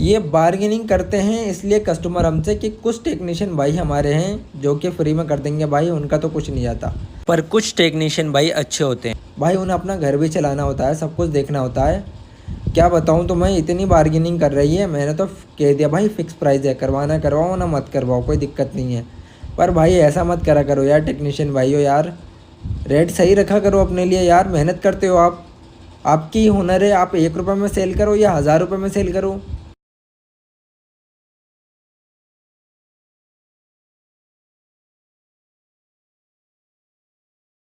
ये बार्गेनिंग करते हैं इसलिए कस्टमर हमसे कि कुछ टेक्नीशियन भाई हमारे हैं जो कि फ्री में कर देंगे भाई, उनका तो कुछ नहीं आता। पर कुछ टेक्नीशियन भाई अच्छे होते हैं भाई, उन्हें अपना घर भी चलाना होता है, सब कुछ देखना होता है। क्या बताऊं तुम्हें, इतनी बार्गेनिंग कर रही है, मैंने तो कह दिया भाई फिक्स प्राइस है, करवाना करवाओ ना मत करवाओ, कोई दिक्कत नहीं है। पर भाई ऐसा मत करा करो यार टेक्नीशियन भाइयों यार, रेट सही रखा करो अपने लिए यार, मेहनत करते हो आप, आपकी हुनर है, आप 1 रुपये में सेल करो या 1000 रुपये में सेल करो,